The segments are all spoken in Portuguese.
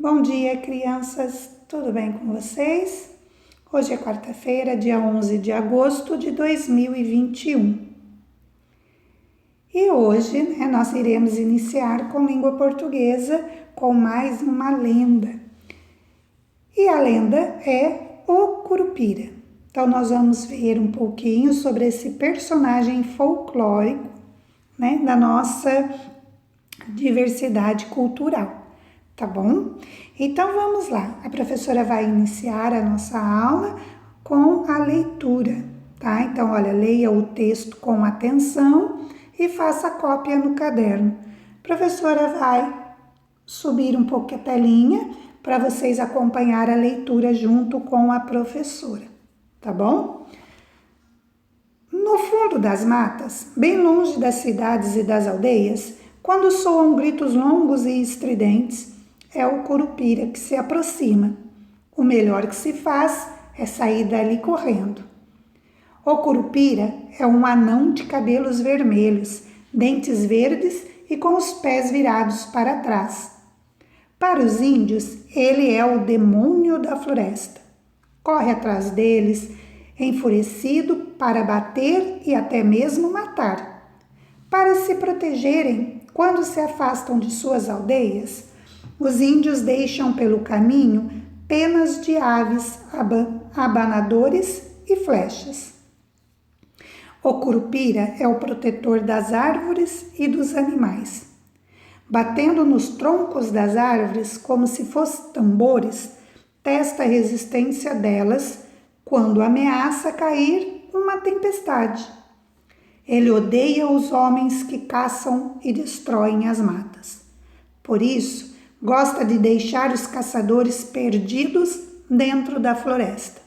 Bom dia, crianças! Tudo bem com vocês? Hoje é quarta-feira, dia 11 de agosto de 2021. E hoje, nós iremos iniciar com língua portuguesa com mais uma lenda. E a lenda é o Curupira. Então, nós vamos ver um pouquinho sobre esse personagem folclórico, da nossa diversidade cultural. Tá bom? Então vamos lá, a professora vai iniciar a nossa aula com a leitura, tá? Então, olha, leia o texto com atenção e faça cópia no caderno. A professora vai subir um pouco a telinha para vocês acompanhar a leitura junto com a professora, tá bom? No fundo das matas, bem longe das cidades e das aldeias, quando soam gritos longos e estridentes, é o Curupira que se aproxima. O melhor que se faz é sair dali correndo. O Curupira é um anão de cabelos vermelhos, dentes verdes e com os pés virados para trás. Para os índios, ele é o demônio da floresta. Corre atrás deles, enfurecido para bater e até mesmo matar. Para se protegerem, quando se afastam de suas aldeias, os índios deixam pelo caminho penas de aves, abanadores e flechas. O Curupira é o protetor das árvores e dos animais. Batendo nos troncos das árvores como se fossem tambores, testa a resistência delas quando ameaça cair uma tempestade. Ele odeia os homens que caçam e destroem as matas. Por isso, gosta de deixar os caçadores perdidos dentro da floresta.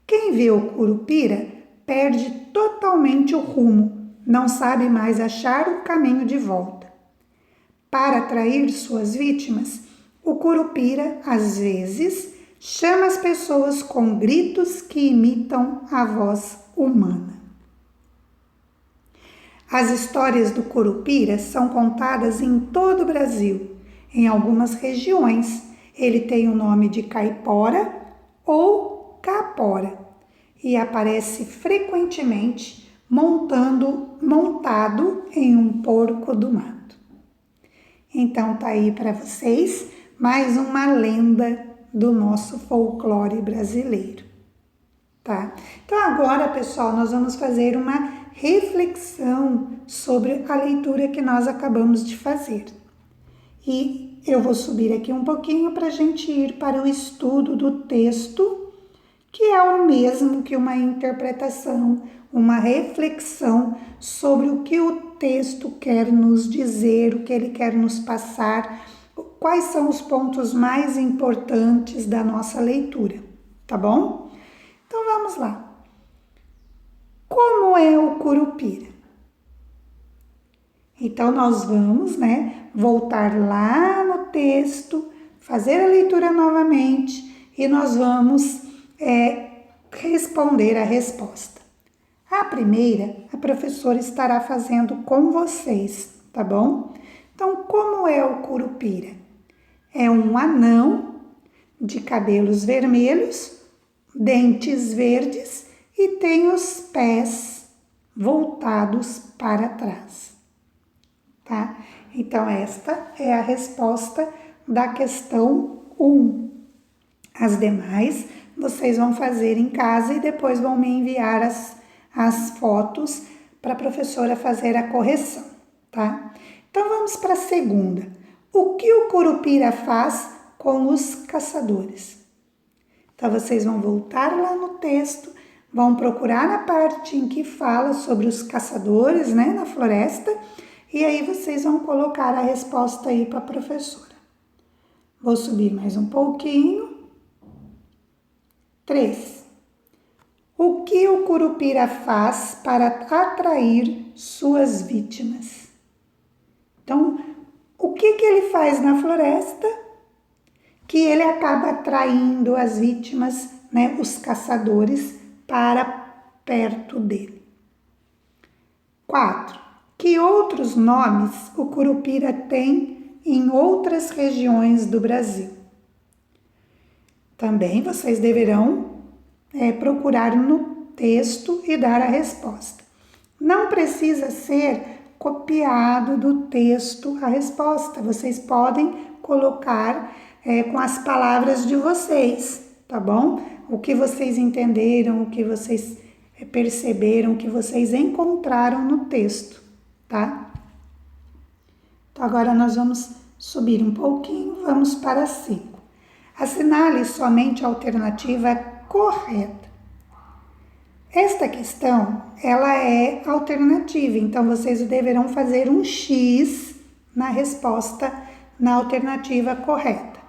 Quem vê o Curupira perde totalmente o rumo, não sabe mais achar o caminho de volta. Para atrair suas vítimas, o Curupira, às vezes, chama as pessoas com gritos que imitam a voz humana. As histórias do Curupira são contadas em todo o Brasil. Em algumas regiões, ele tem o nome de caipora ou capora e aparece frequentemente montado em um porco do mato. Então tá aí para vocês mais uma lenda do nosso folclore brasileiro, tá? Então agora, pessoal, nós vamos fazer uma reflexão sobre a leitura que nós acabamos de fazer. E eu vou subir aqui um pouquinho para a gente ir para o estudo do texto, que é o mesmo que uma interpretação, uma reflexão sobre o que o texto quer nos dizer, o que ele quer nos passar, quais são os pontos mais importantes da nossa leitura, tá bom? Então vamos lá. Como é o Curupira? Então, nós vamos, voltar lá no texto, fazer a leitura novamente e nós vamos responder a resposta. A primeira, a professora estará fazendo com vocês, tá bom? Então, como é o Curupira? É um anão de cabelos vermelhos, dentes verdes e tem os pés voltados para trás. Tá? Então, esta é a resposta da questão 1. As demais, vocês vão fazer em casa e depois vão me enviar as fotos para a professora fazer a correção, tá? Então, vamos para a segunda. O que o Curupira faz com os caçadores? Então, vocês vão voltar lá no texto, vão procurar na parte em que fala sobre os caçadores, na floresta. E aí vocês vão colocar a resposta aí para a professora. Vou subir mais um pouquinho. 3. O que o Curupira faz para atrair suas vítimas? Então, o que ele faz na floresta que ele acaba atraindo as vítimas, os caçadores, para perto dele? 4. Que outros nomes o Curupira tem em outras regiões do Brasil? Também vocês deverão procurar no texto e dar a resposta. Não precisa ser copiado do texto a resposta. Vocês podem colocar com as palavras de vocês, tá bom? O que vocês entenderam, o que vocês perceberam, o que vocês encontraram no texto, tá? Então agora nós vamos subir um pouquinho, vamos para 5. Assinale somente a alternativa correta. Esta questão, ela é alternativa, então vocês deverão fazer um X na resposta na alternativa correta.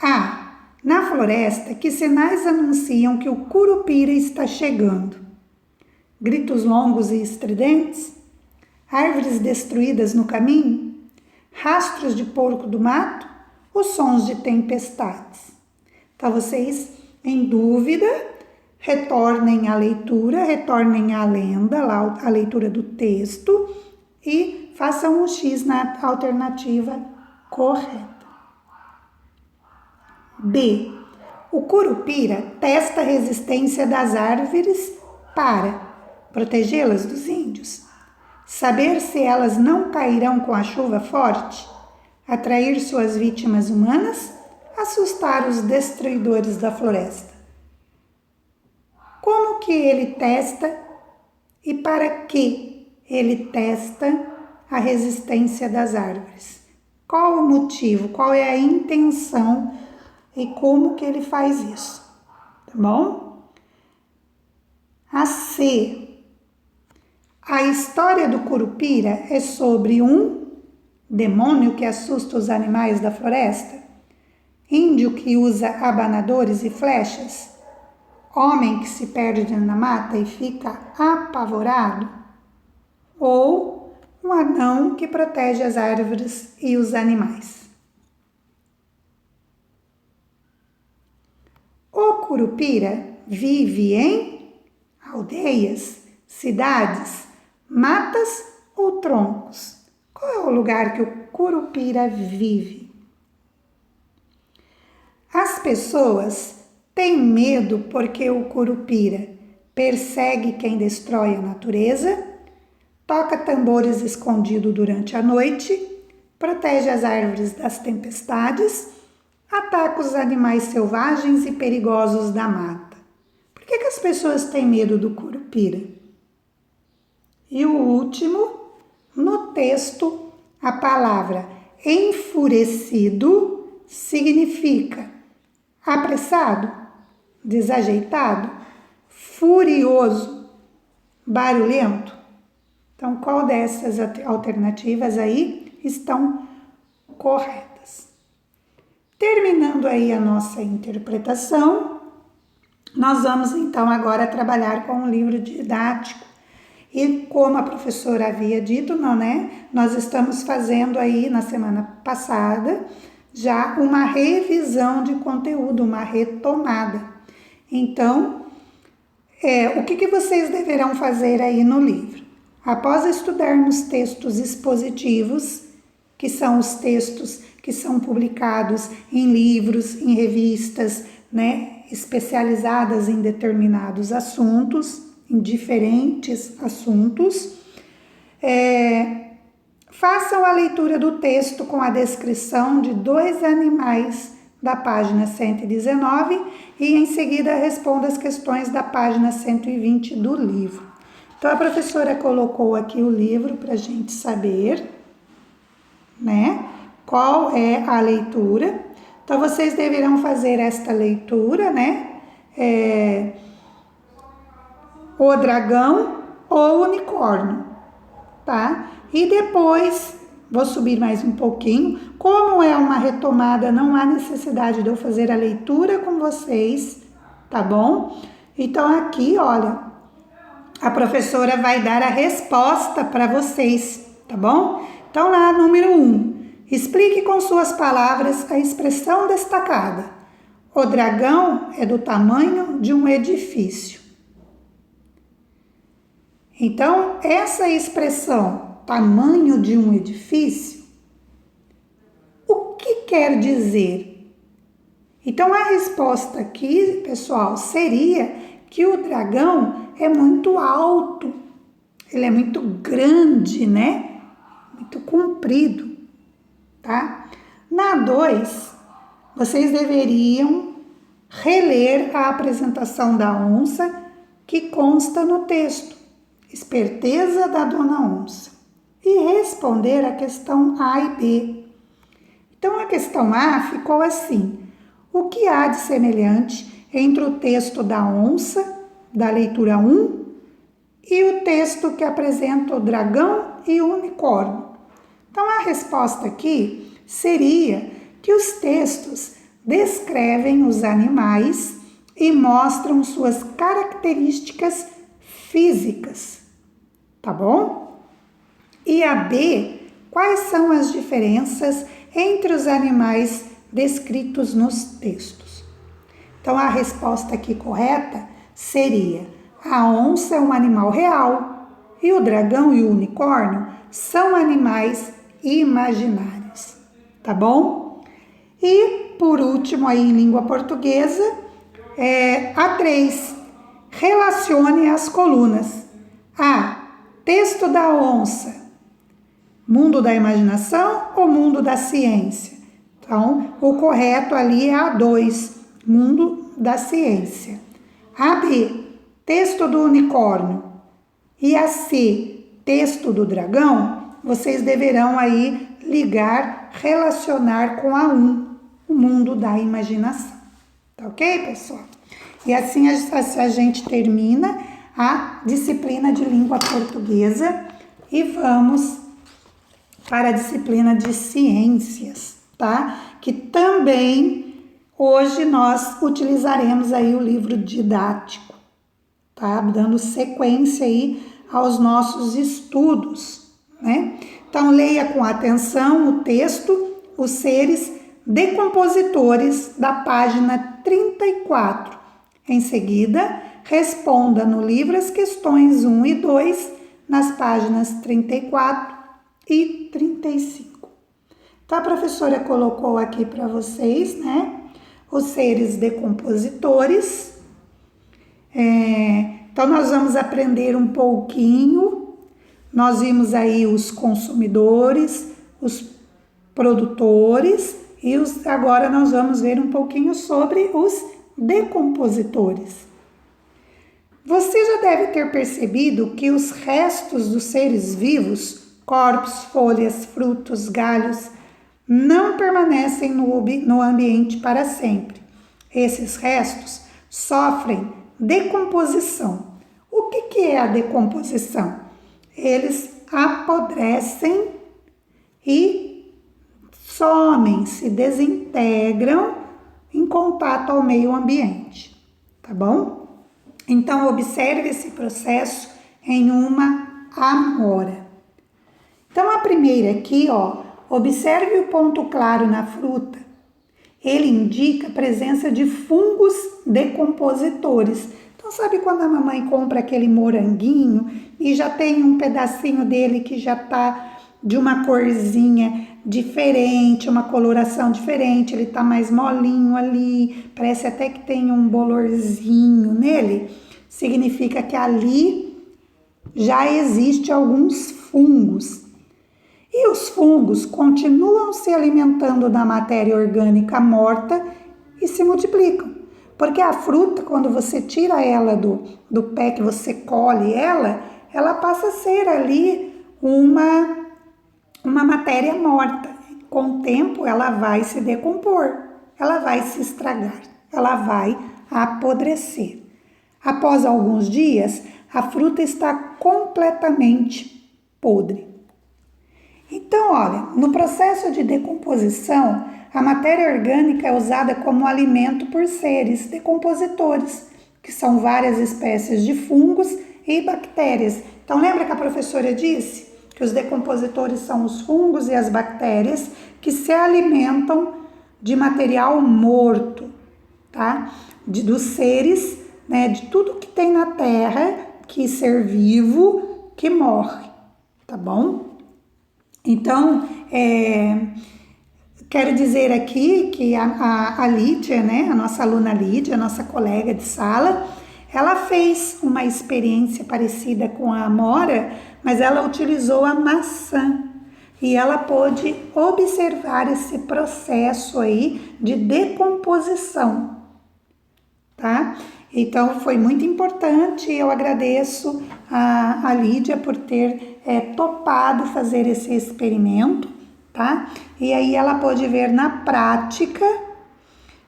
A. Na floresta, que sinais anunciam que o Curupira está chegando? Gritos longos e estridentes? Árvores destruídas no caminho? Rastros de porco do mato? Os sons de tempestades? Então, vocês, em dúvida, retornem à leitura, retornem à lenda, a leitura do texto e façam um X na alternativa correta. B. O Curupira testa a resistência das árvores para protegê-las dos índios, saber se elas não cairão com a chuva forte, atrair suas vítimas humanas, assustar os destruidores da floresta. Como que ele testa e para que ele testa a resistência das árvores? Qual o motivo, qual é a intenção e como que ele faz isso, tá bom? A C. A história do Curupira é sobre um demônio que assusta os animais da floresta, índio que usa abanadores e flechas, homem que se perde na mata e fica apavorado, ou um anão que protege as árvores e os animais. O Curupira vive em aldeias, cidades, matas ou troncos? Qual é o lugar que o Curupira vive? As pessoas têm medo porque o Curupira persegue quem destrói a natureza, toca tambores escondido durante a noite, protege as árvores das tempestades, ataca os animais selvagens e perigosos da mata. Por que as pessoas têm medo do Curupira? E o último, no texto, a palavra enfurecido significa apressado, desajeitado, furioso, barulhento. Então, qual dessas alternativas aí estão corretas? Terminando aí a nossa interpretação, nós vamos então agora trabalhar com um livro didático. E como a professora havia dito, nós estamos fazendo aí na semana passada já uma revisão de conteúdo, uma retomada. Então, o que vocês deverão fazer aí no livro? Após estudarmos textos expositivos, que são os textos que são publicados em livros, em revistas, especializadas em determinados assuntos, em diferentes assuntos, façam a leitura do texto com a descrição de 2 animais da página 119 e em seguida responda as questões da página 120 do livro. Então a professora colocou aqui o livro para a gente saber, qual é a leitura. Então vocês deverão fazer esta leitura, O Dragão ou o Unicórnio, tá? E depois, vou subir mais um pouquinho, como é uma retomada, não há necessidade de eu fazer a leitura com vocês, tá bom? Então aqui, olha, a professora vai dar a resposta para vocês, tá bom? Então lá, número 1, explique com suas palavras a expressão destacada. O dragão é do tamanho de um edifício. Então, essa expressão, tamanho de um edifício, o que quer dizer? Então a resposta aqui, pessoal, seria que o dragão é muito alto, ele é muito grande, né? Muito comprido, tá? Na 2, vocês deveriam reler a apresentação da onça que consta no texto, Esperteza da Dona Onça, e responder a questão A e B. Então a questão A ficou assim: o que há de semelhante entre o texto da onça, da leitura 1, e o texto que apresenta o dragão e o unicórnio? Então a resposta aqui seria que os textos descrevem os animais e mostram suas características físicas, tá bom? E a B, quais são as diferenças entre os animais descritos nos textos? Então a resposta aqui correta seria: a onça é um animal real e o dragão e o unicórnio são animais imaginários, tá bom? E por último aí em língua portuguesa, a 3, relacione as colunas. A, texto da onça, mundo da imaginação ou mundo da ciência? Então, o correto ali é a 2, mundo da ciência. A B, texto do unicórnio, e a C, texto do dragão, vocês deverão aí ligar, relacionar com a 1, o mundo da imaginação. Tá ok, pessoal? E assim a gente termina a disciplina de língua portuguesa e vamos para a disciplina de ciências, tá? Que também hoje nós utilizaremos aí o livro didático, tá? Dando sequência aí aos nossos estudos, né? Então leia com atenção o texto, os seres decompositores da página 34. Em seguida, responda no livro as questões 1 e 2 nas páginas 34 e 35. Então, a professora colocou aqui para vocês, né, os seres decompositores. Então, nós vamos aprender um pouquinho. Nós vimos aí os consumidores, os produtores e agora nós vamos ver um pouquinho sobre os decompositores. Você já deve ter percebido que os restos dos seres vivos, corpos, folhas, frutos, galhos, não permanecem no ambiente para sempre. Esses restos sofrem decomposição. O que é a decomposição? Eles apodrecem e somem, se desintegram em contato ao meio ambiente, tá bom? Então, observe esse processo em uma amora. Então, a primeira aqui, observe o ponto claro na fruta. Ele indica a presença de fungos decompositores. Então, sabe quando a mamãe compra aquele moranguinho e já tem um pedacinho dele que já tá de uma corzinha diferente, uma coloração diferente, ele tá mais molinho ali, parece até que tem um bolorzinho nele, significa que ali já existe alguns fungos. E os fungos continuam se alimentando da matéria orgânica morta e se multiplicam. Porque a fruta, quando você tira ela do pé, que você colhe ela passa a ser ali uma matéria morta. Com o tempo, ela vai se decompor, ela vai se estragar, ela vai apodrecer. Após alguns dias, a fruta está completamente podre. Então, olha, no processo de decomposição, a matéria orgânica é usada como alimento por seres decompositores, que são várias espécies de fungos e bactérias. Então, lembra que a professora disse que os decompositores são os fungos e as bactérias que se alimentam de material morto, tá? Dos seres, né? De tudo que tem na terra, que ser vivo, que morre, tá bom? Então, Quero dizer aqui que a Lídia, né, a nossa aluna Lídia, a nossa colega de sala, ela fez uma experiência parecida com a amora, mas ela utilizou a maçã e ela pôde observar esse processo aí de decomposição, tá? Então foi muito importante, eu agradeço a Lídia por ter topado fazer esse experimento, tá? E aí ela pôde ver na prática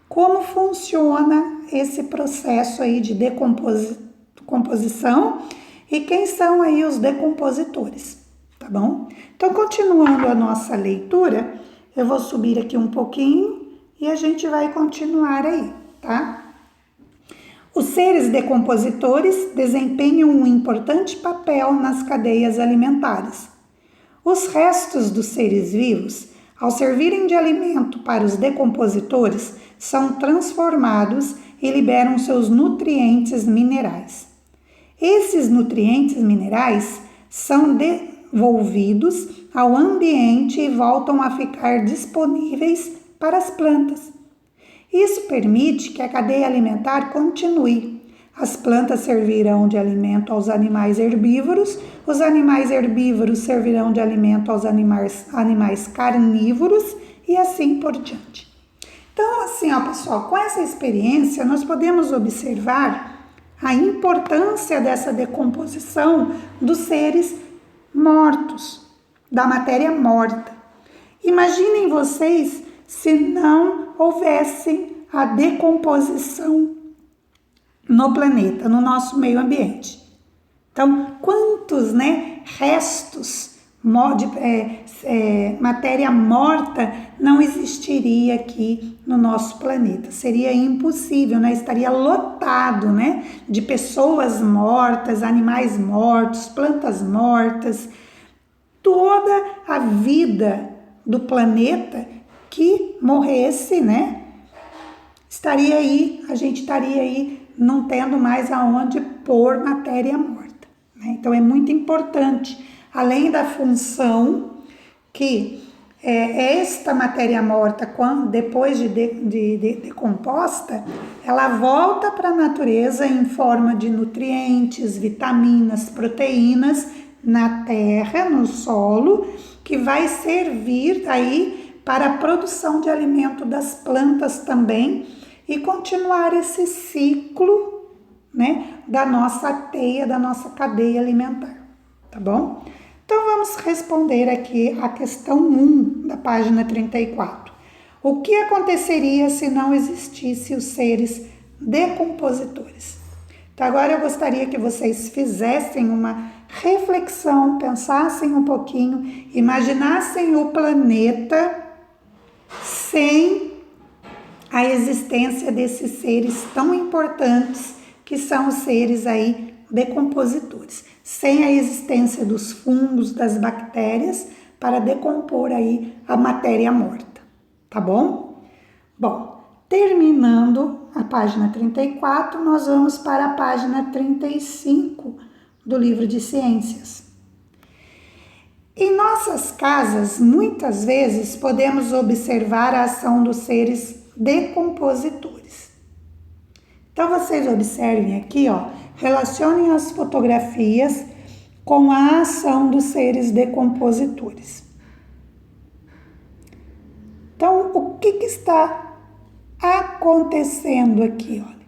como funciona esse processo aí de decomposição e quem são aí os decompositores, tá bom? Então, continuando a nossa leitura, eu vou subir aqui um pouquinho e a gente vai continuar aí, tá? Os seres decompositores desempenham um importante papel nas cadeias alimentares. Os restos dos seres vivos, ao servirem de alimento para os decompositores, são transformados e liberam seus nutrientes minerais. Esses nutrientes minerais são devolvidos ao ambiente e voltam a ficar disponíveis para as plantas. Isso permite que a cadeia alimentar continue. As plantas servirão de alimento aos animais herbívoros, os animais herbívoros servirão de alimento aos animais carnívoros e assim por diante. Então, assim, ó, pessoal, com essa experiência nós podemos observar a importância dessa decomposição dos seres mortos, da matéria morta. Imaginem vocês se não houvessem a decomposição no planeta, no nosso meio ambiente. Então, quantos, restos de matéria morta não existiria aqui no nosso planeta? Seria impossível, estaria lotado, de pessoas mortas, animais mortos, plantas mortas, toda a vida do planeta que morresse, a gente estaria aí não tendo mais aonde pôr matéria morta. Então é muito importante, além da função que esta matéria morta, depois de decomposta, ela volta para a natureza em forma de nutrientes, vitaminas, proteínas na terra, no solo, que vai servir aí para a produção de alimento das plantas também e continuar esse ciclo, da nossa teia, da nossa cadeia alimentar, tá bom? Então vamos responder aqui a questão 1 da página 34. O que aconteceria se não existissem os seres decompositores? Então agora eu gostaria que vocês fizessem uma reflexão, pensassem um pouquinho, imaginassem o planeta sem a existência desses seres tão importantes que são os seres aí decompositores, sem a existência dos fungos, das bactérias para decompor aí a matéria morta, tá bom? Bom, terminando a página 34, nós vamos para a página 35 do livro de ciências. Em nossas casas, muitas vezes podemos observar a ação dos seres decompositores. Então, vocês observem aqui, relacionem as fotografias com a ação dos seres decompositores. Então, o que está acontecendo aqui, olha?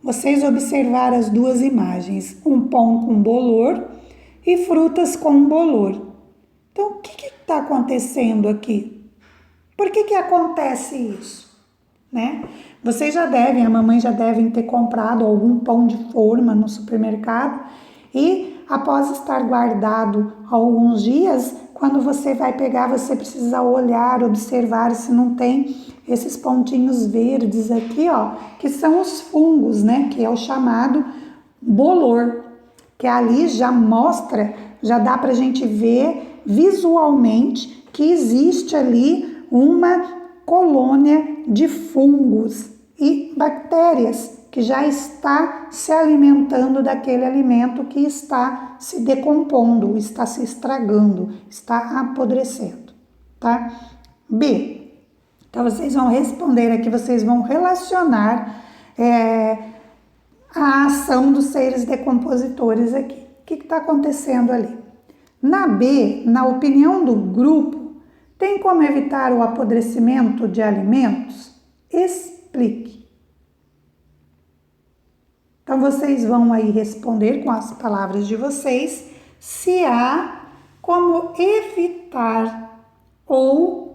Vocês observaram as duas imagens, um pão com bolor e frutas com bolor. Então, o que está acontecendo aqui? Por que acontece isso? Vocês já devem, a mamãe já devem ter comprado algum pão de forma no supermercado e após estar guardado alguns dias, quando você vai pegar, você precisa olhar, observar se não tem esses pontinhos verdes aqui, que são os fungos, que é o chamado bolor, que ali já mostra, já dá pra gente ver visualmente que existe ali uma colônia de fungos e bactérias que já está se alimentando daquele alimento que está se decompondo, está se estragando, está apodrecendo, tá? B. Então, vocês vão responder aqui, vocês vão relacionar a ação dos seres decompositores aqui. O que está acontecendo ali? Na B, na opinião do grupo, tem como evitar o apodrecimento de alimentos? Explique. Então, vocês vão aí responder com as palavras de vocês se há como evitar ou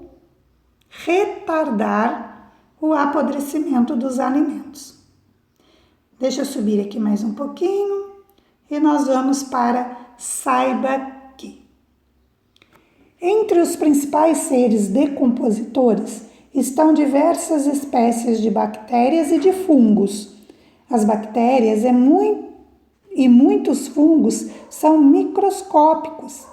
retardar o apodrecimento dos alimentos. Deixa eu subir aqui mais um pouquinho e nós vamos para saiba que. Entre os principais seres decompositores estão diversas espécies de bactérias e de fungos. As bactérias e muitos fungos são microscópicos.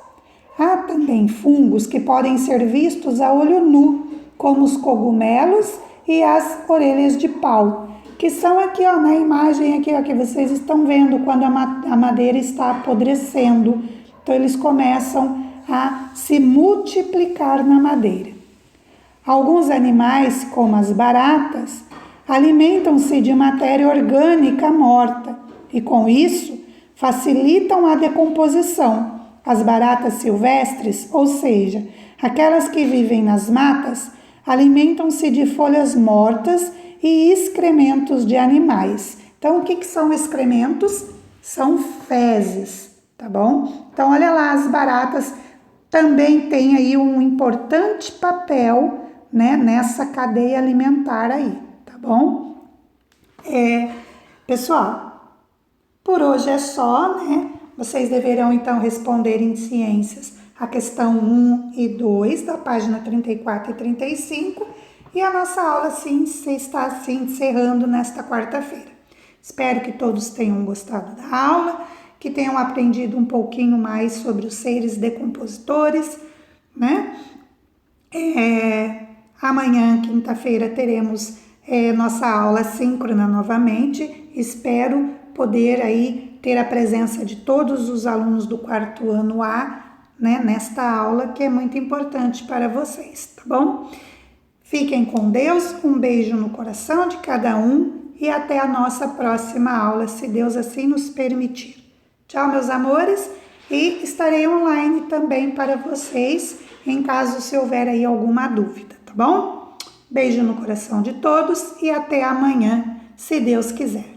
Há também fungos que podem ser vistos a olho nu, como os cogumelos e as orelhas de pau, que são aqui na imagem aqui, que vocês estão vendo quando a madeira está apodrecendo. Então eles começam a se multiplicar na madeira. Alguns animais, como as baratas, alimentam-se de matéria orgânica morta e, com isso, facilitam a decomposição. As baratas silvestres, ou seja, aquelas que vivem nas matas, alimentam-se de folhas mortas e excrementos de animais. Então, o que são excrementos? São fezes, tá bom? Então, olha lá, as baratas também têm aí um importante papel, né, nessa cadeia alimentar aí, tá bom? Pessoal, por hoje é só, né? Vocês deverão então responder em ciências a questão 1 e 2 da página 34 e 35 e a nossa aula sim está assim encerrando nesta quarta-feira. Espero que todos tenham gostado da aula, que tenham aprendido um pouquinho mais sobre os seres decompositores, né? Amanhã, quinta-feira, teremos nossa aula síncrona novamente. Espero poder aí ter a presença de todos os alunos do quarto ano A, né, nesta aula que é muito importante para vocês, tá bom? Fiquem com Deus, um beijo no coração de cada um e até a nossa próxima aula, se Deus assim nos permitir. Tchau, meus amores, e estarei online também para vocês, em caso se houver aí alguma dúvida, tá bom? Beijo no coração de todos e até amanhã, se Deus quiser.